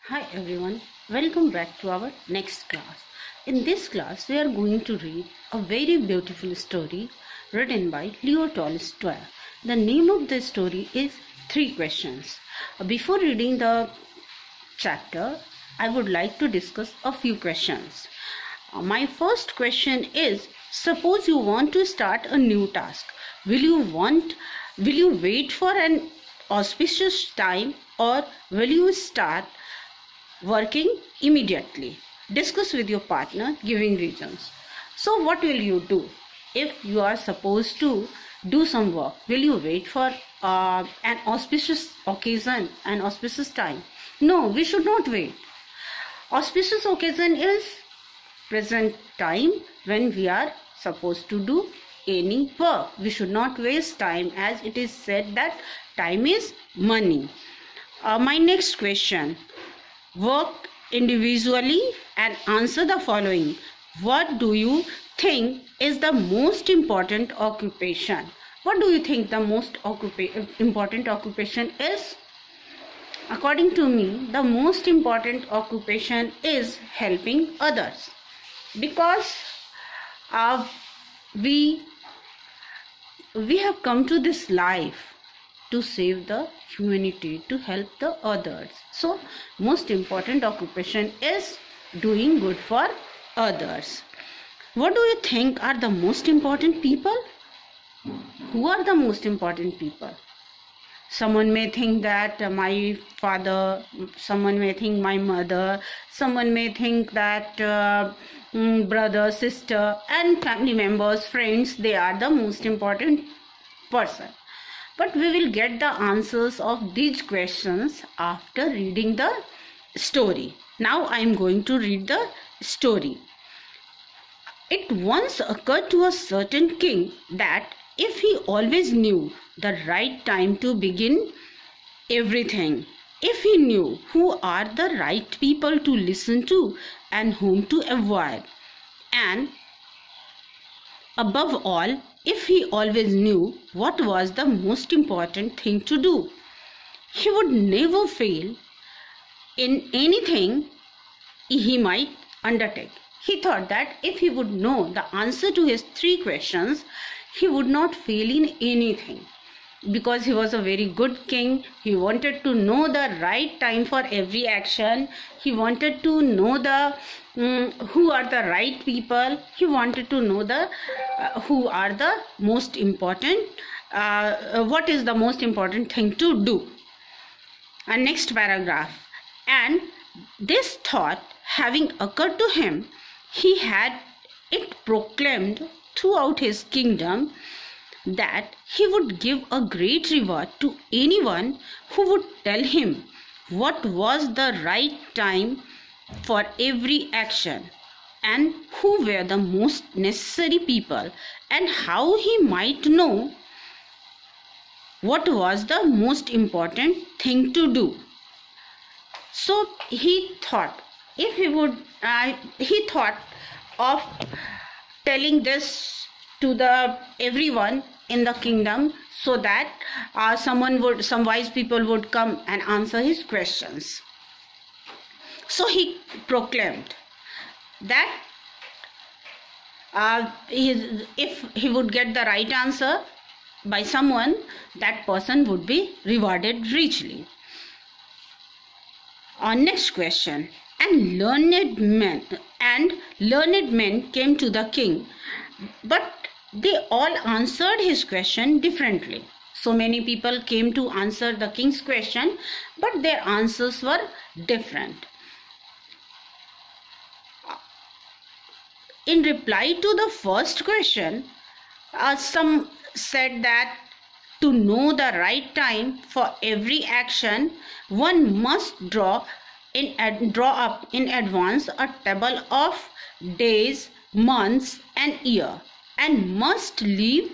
Hi everyone, welcome back to our next class. In this class, we are going to read a very beautiful story written by Leo Tolstoy. The name of the story is Three Questions. Before reading the chapter, I would like to discuss a few questions. My first question is, suppose you want to start a new task. Will you wait for an auspicious time, or will you start working immediately? Discuss with your partner, giving reasons. So what will you do if you are supposed to do some work? Will you wait for an auspicious occasion, an auspicious time? No, we should not wait. Auspicious occasion is present time when we are supposed to do any work. We should not waste time, as it is said that time is money. My next question: work individually and answer the following. What do you think is the most important occupation? What do you think the most important occupation is? According to me, the most important occupation is helping others, because we have come to this life to save the humanity, to help the others. So most important occupation is doing good for others. What do you think are the most important people? Who are the most important people? Someone may think that my father, someone may think my mother, someone may think that brother, sister and family members, friends, they are the most important person. But we will get the answers of these questions after reading the story. Now I am going to read the story. It once occurred to a certain king that if he always knew the right time to begin everything, if he knew who are the right people to listen to and whom to avoid, and above all, if he always knew what was the most important thing to do, he would never fail in anything he might undertake. He thought that if he would know the answer to his three questions, he would not fail in anything. Because he was a very good king, he wanted to know the right time for every action. He wanted to know the who are the right people. He wanted to know the who are the most important, what is the most important thing to do. And next paragraph. And this thought having occurred to him, he had it proclaimed throughout his kingdom that he would give a great reward to anyone who would tell him what was the right time for every action, and who were the most necessary people, and how he might know what was the most important thing to do. So he thought, if he would he thought of telling this to the everyone in the kingdom, so that some wise people would come and answer his questions. So he proclaimed that if he would get the right answer by someone, that person would be rewarded richly. Next question. And learned men came to the king, but they all answered his question differently. So many people came to answer the king's question, but their answers were different. In reply to the first question, some said that to know the right time for every action, one must draw up in advance a table of days, months and year, and must live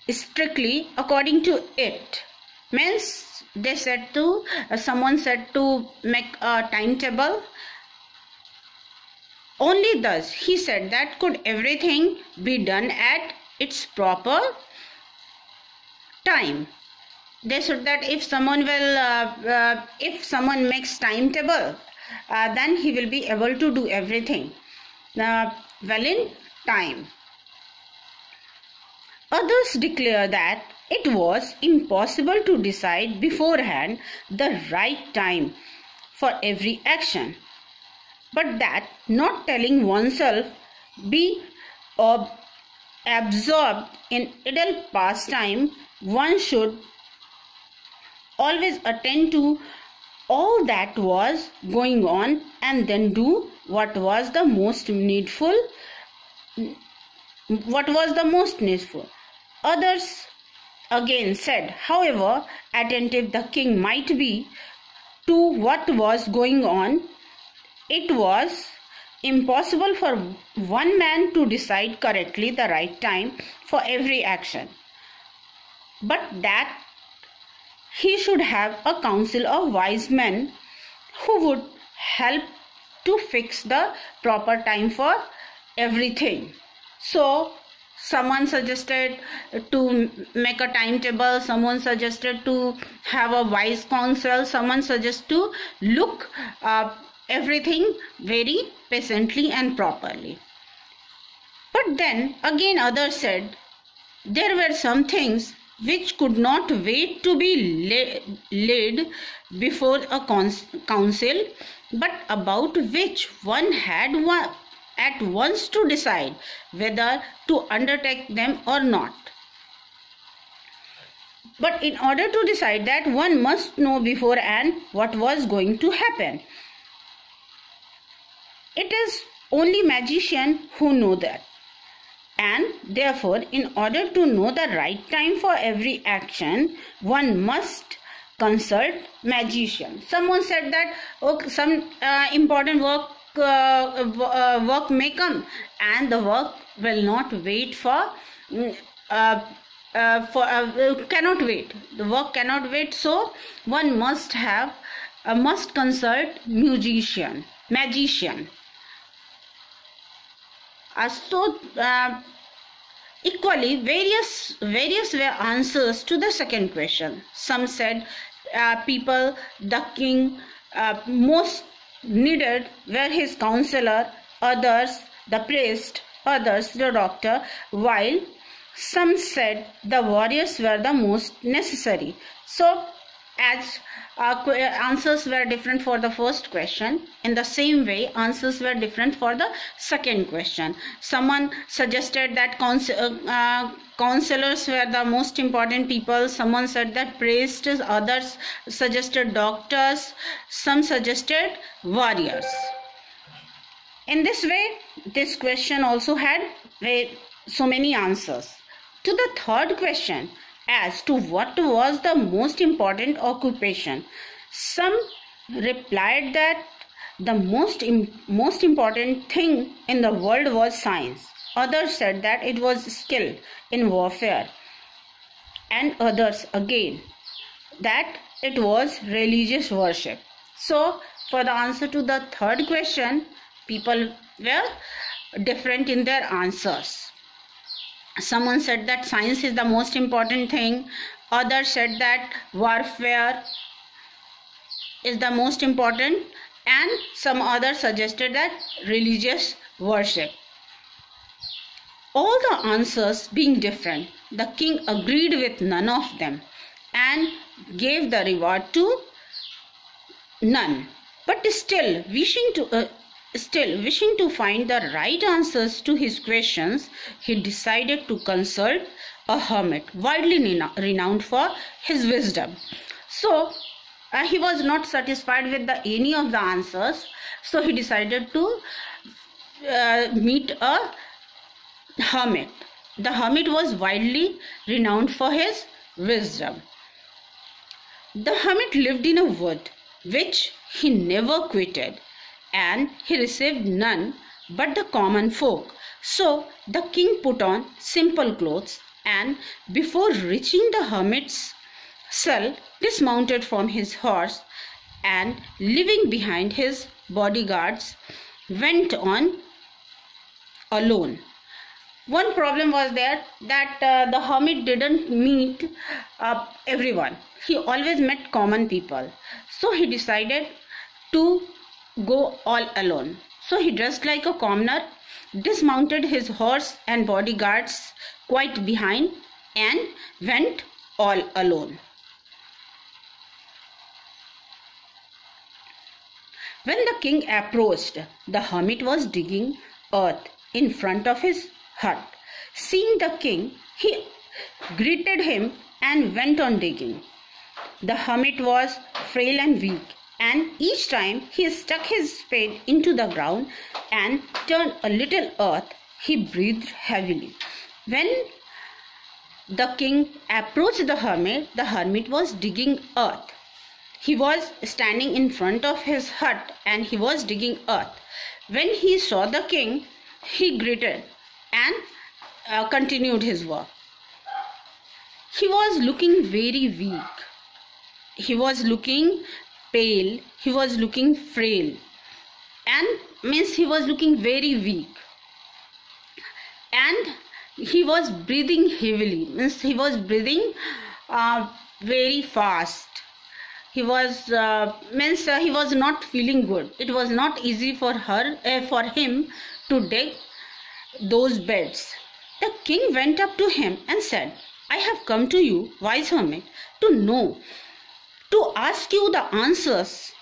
strictly according to it. Means they said to someone said to make a timetable. Only thus, he said, that could everything be done at its proper time. they said that if someone makes timetable, then he will be able to do everything well in time. Others declare that it was impossible to decide beforehand the right time for every action, but that not telling oneself be absorbed in idle pastime, one should always attend to all that was going on and then do what was the most needful. Others again said, however attentive the king might be to what was going on, it was impossible for one man to decide correctly the right time for every action, but that he should have a council of wise men who would help to fix the proper time for everything. So someone suggested to make a timetable, someone suggested to have a wise counsel, someone suggested to look everything very patiently and properly. But then again others said there were some things which could not wait to be laid before a council, but about which one had at once to decide whether to undertake them or not. But in order to decide that, one must know beforehand what was going to happen. It is only magicians who know that. And therefore, in order to know the right time for every action, one must consult magician. Someone said that some important work may come, and the work will not wait cannot wait. The work cannot wait, so one must consult magician. Equally, various were answers to the second question. Some said the king most needed were his counselor, others the priest, others the doctor, while some said the warriors were the most necessary. So as answers were different for the first question, in the same way answers were different for the second question. Someone suggested that counselors were the most important people, someone said that priests, others suggested doctors, some suggested warriors. In this way, this question also had so many answers. To the third question, as to what was the most important occupation, some replied that the most important thing in the world was science. Others said that it was skill in warfare, and others again that it was religious worship. So for the answer to the third question, people were different in their answers. Someone said that science is the most important thing. Others said that warfare is the most important, and some others suggested that religious worship. All the answers being different, the king agreed with none of them and gave the reward to none. But still wishing to find the right answers to his questions, he decided to consult a hermit widely renowned for his wisdom. So he was not satisfied with any of the answers, so he decided to meet a hermit. The hermit was widely renowned for his wisdom. The hermit lived in a wood which he never quitted, and he received none but the common folk. So the king put on simple clothes, and before reaching the hermit's cell, dismounted from his horse, and leaving behind his bodyguards, went on alone. One problem was there that the hermit didn't meet everyone. He always met common people. So he decided to go all alone. So he dressed like a commoner, dismounted his horse and bodyguards quite behind, and went all alone. When the king approached, the hermit was digging earth in front of his hut. Seeing the king, he greeted him and went on digging. The hermit was frail and weak, and each time he stuck his spade into the ground and turned a little earth, he breathed heavily. When the king approached the hermit was digging earth. He was standing in front of his hut and he was digging earth. When he saw the king, he greeted and continued his work. He was looking very weak. He was looking pale. He was looking frail. And means he was looking very weak. And he was breathing heavily. Means he was breathing very fast. He was he was not feeling good. It was not easy for him to dig those beds. The king went up to him and said, "I have come to you, wise hermit, to ask you the answers